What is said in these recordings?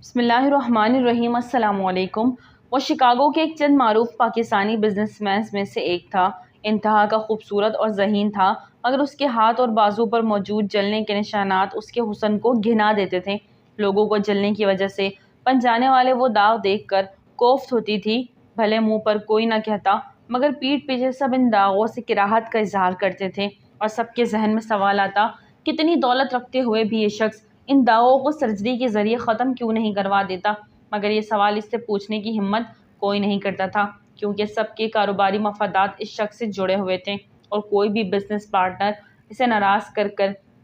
بسم اللہ الرحمن الرحیم۔ السلام علیکم۔ وہ شکاگو کے ایک چند معروف پاکستانی بزنس مینز میں سے ایک تھا۔ انتہا کا خوبصورت اور ذہین تھا، مگر اس کے ہاتھ اور بازو پر موجود جلنے کے نشانات اس کے حسن کو گھنا دیتے تھے۔ لوگوں کو جلنے کی وجہ سے بن جانے والے وہ داغ دیکھ کر کوفت ہوتی تھی۔ بھلے منہ پر کوئی نہ کہتا، مگر پیٹھ پیچھے سب ان داغوں سے کراہت کا اظہار کرتے تھے، اور سب کے ذہن میں سوال آتا، کتنی دولت رکھتے ہوئے بھی یہ شخص ان داغوں کو سرجری کے ذریعے ختم کیوں نہیں کروا دیتا؟ مگر یہ سوال اس سے پوچھنے کی ہمت کوئی نہیں کرتا تھا، کیونکہ سب کے کاروباری مفادات اس شخص سے جڑے ہوئے تھے، اور کوئی بھی بزنس پارٹنر اسے ناراض کر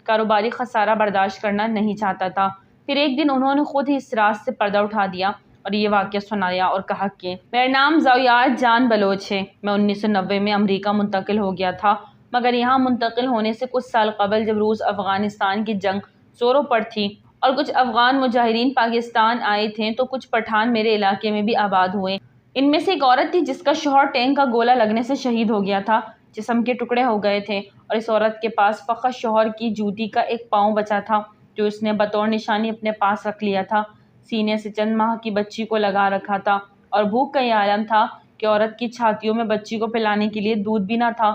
کاروباری خسارہ برداشت کرنا نہیں چاہتا تھا۔ پھر ایک دن انہوں نے خود ہی اس راز سے پردہ اٹھا دیا اور یہ واقعہ سنایا اور کہا کہ میرا نام ضیاء جان بلوچ ہے۔ میں 1990 میں امریکہ منتقل ہو گیا تھا، مگر یہاں منتقل ہونے سے کچھ سال قبل جب روس افغانستان کی جنگ زوروں پر تھی اور کچھ افغان مجاہرین پاکستان آئے تھے تو کچھ پٹھان میرے علاقے میں بھی آباد ہوئے۔ ان میں سے ایک عورت تھی جس کا شوہر ٹینک کا گولہ لگنے سے شہید ہو گیا تھا، جسم کے ٹکڑے ہو گئے تھے، اور اس عورت کے پاس فقط شوہر کی جوتی کا ایک پاؤں بچا تھا جو اس نے بطور نشانی اپنے پاس رکھ لیا تھا۔ سینے سے چند ماہ کی بچی کو لگا رکھا تھا، اور بھوک کا یہ عالم تھا کہ عورت کی چھاتیوں میں بچی کو پلانے کے لیے دودھ بھی نہ تھا۔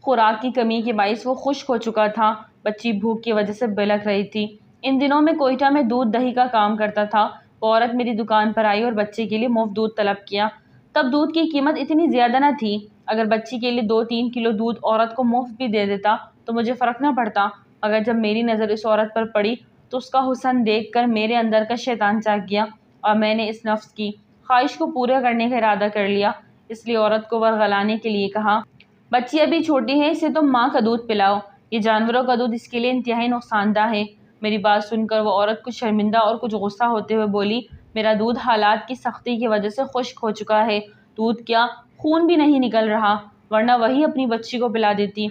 خوراک کی کمی کے باعث وہ خشک ہو چکا تھا، بچی بھوک کی وجہ سے بلک رہی تھی۔ ان دنوں میں کوئٹہ میں دودھ دہی کا کام کرتا تھا۔ وہ عورت میری دکان پر آئی اور بچے کے لیے مفت دودھ طلب کیا۔ تب دودھ کی قیمت اتنی زیادہ نہ تھی، اگر بچی کے لیے 2-3 کلو دودھ عورت کو مفت بھی دے دیتا تو مجھے فرق نہ پڑتا، مگر جب میری نظر اس عورت پر پڑی تو اس کا حسن دیکھ کر میرے اندر کا شیطان جاگ گیا، اور میں نے اس نفس کی خواہش کو پورا کرنے کا ارادہ کر لیا۔ اس لیے عورت کو ورغلانے کے لیے کہا، بچی ابھی چھوٹی ہے، اسے تم ماں کا دودھ پلاؤ، یہ جانوروں کا دودھ اس کے لیے انتہائی نقصان دہ ہے۔ میری بات سن کر وہ عورت کچھ شرمندہ اور کچھ غصہ ہوتے ہوئے بولی، میرا دودھ حالات کی سختی کی وجہ سے خشک ہو چکا ہے، دودھ کیا خون بھی نہیں نکل رہا، ورنہ وہی اپنی بچی کو پلا دیتی۔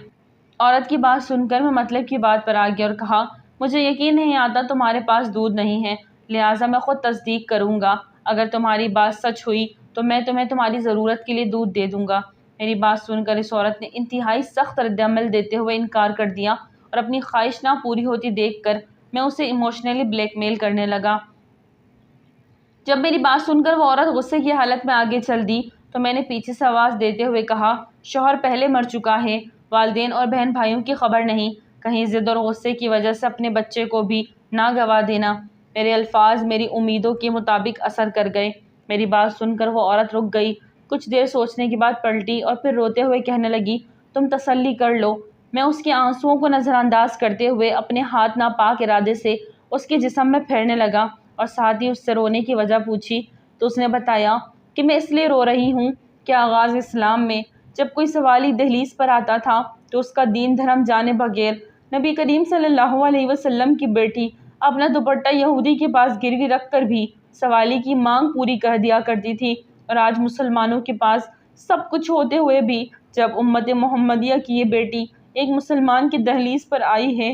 عورت کی بات سن کر میں مطلب کی بات پر آ گیا اور کہا، مجھے یقین نہیں آتا تمہارے پاس دودھ نہیں ہے، لہٰذا میں خود تصدیق کروں گا، اگر تمہاری بات سچ ہوئی تو میں تمہیں تمہاری ضرورت کے لیے دودھ دے دوں گا۔ میری بات سن کر اس عورت نے انتہائی سخت رد عمل دیتے ہوئے انکار کر دیا، اور اپنی خواہش نہ پوری ہوتی دیکھ کر میں اسے ایموشنلی بلیک میل کرنے لگا۔ جب میری بات سن کر وہ عورت غصے کی حالت میں آگے چل دی تو میں نے پیچھے سے آواز دیتے ہوئے کہا، شوہر پہلے مر چکا ہے، والدین اور بہن بھائیوں کی خبر نہیں، کہیں ضد اور غصے کی وجہ سے اپنے بچے کو بھی نہ گوا دینا۔ میرے الفاظ میری امیدوں کے مطابق اثر کر گئے۔ میری بات سن کر وہ عورت رک گئی، کچھ دیر سوچنے کے بعد پلٹی اور پھر روتے ہوئے کہنے لگی، تم تسلی کر لو۔ میں اس کے آنسوؤں کو نظر انداز کرتے ہوئے اپنے ہاتھ ناپاک ارادے سے اس کے جسم میں پھیرنے لگا، اور ساتھ ہی اس سے رونے کی وجہ پوچھی تو اس نے بتایا کہ میں اس لیے رو رہی ہوں کہ آغاز اسلام میں جب کوئی سوالی دہلیز پر آتا تھا تو اس کا دین دھرم جانے بغیر نبی کریم صلی اللہ علیہ وسلم کی بیٹی اپنا دوپٹہ یہودی کے پاس گروی رکھ کر بھی سوالی کی مانگ پوری کر دیا کرتی تھی، اور آج مسلمانوں کے پاس سب کچھ ہوتے ہوئے بھی جب امت محمدیہ کی یہ بیٹی ایک مسلمان کی دہلیز پر آئی ہے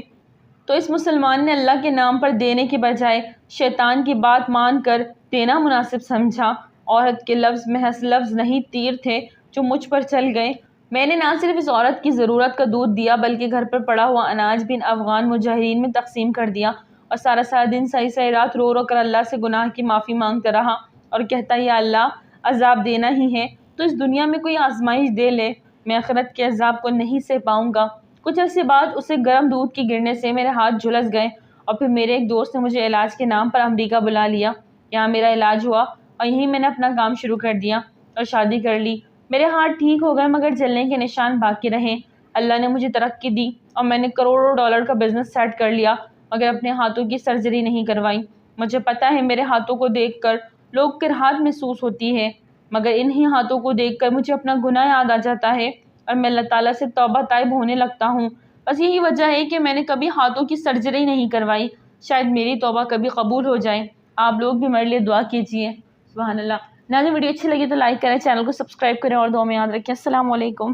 تو اس مسلمان نے اللہ کے نام پر دینے کے بجائے شیطان کی بات مان کر دینا مناسب سمجھا۔ عورت کے لفظ محض لفظ نہیں، تیر تھے جو مجھ پر چل گئے۔ میں نے نہ صرف اس عورت کی ضرورت کا دودھ دیا بلکہ گھر پر پڑا ہوا اناج بھی ان افغان مجاہرین میں تقسیم کر دیا، اور سارا دن صحیح رات رو رو کر اللہ سے گناہ کی معافی مانگتا رہا اور کہتا، یا اللہ عذاب دینا ہی ہے تو اس دنیا میں کوئی آزمائش دے لے، میں آخرت کے عذاب کو نہیں سہ پاؤں گا۔ کچھ عرصے بعد اسے گرم دودھ کے گرنے سے میرے ہاتھ جھلس گئے، اور پھر میرے ایک دوست نے مجھے علاج کے نام پر امریکہ بلا لیا۔ یہاں میرا علاج ہوا اور یہیں میں نے اپنا کام شروع کر دیا اور شادی کر لی۔ میرے ہاتھ ٹھیک ہو گئے مگر جلنے کے نشان باقی رہے۔ اللہ نے مجھے ترقی دی اور میں نے کروڑوں ڈالر کا بزنس سیٹ کر لیا، مگر اپنے ہاتھوں کی سرجری نہیں کروائی۔ مجھے پتا ہے میرے ہاتھوں کو دیکھ کر لوگ کرہات محسوس ہوتی ہے، مگر انہی ہاتھوں کو دیکھ کر مجھے اپنا گناہ یاد آ جاتا ہے اور میں اللہ تعالیٰ سے توبہ طائب ہونے لگتا ہوں۔ بس یہی وجہ ہے کہ میں نے کبھی ہاتھوں کی سرجری نہیں کروائی، شاید میری توبہ کبھی قبول ہو جائے۔ آپ لوگ بھی میرے لیے دعا کیجیے۔ سبحان اللہ۔ ناظرین، ویڈیو اچھی لگی تو لائک کریں، چینل کو سبسکرائب کریں اور دعا میں یاد رکھیں۔ السلام علیکم۔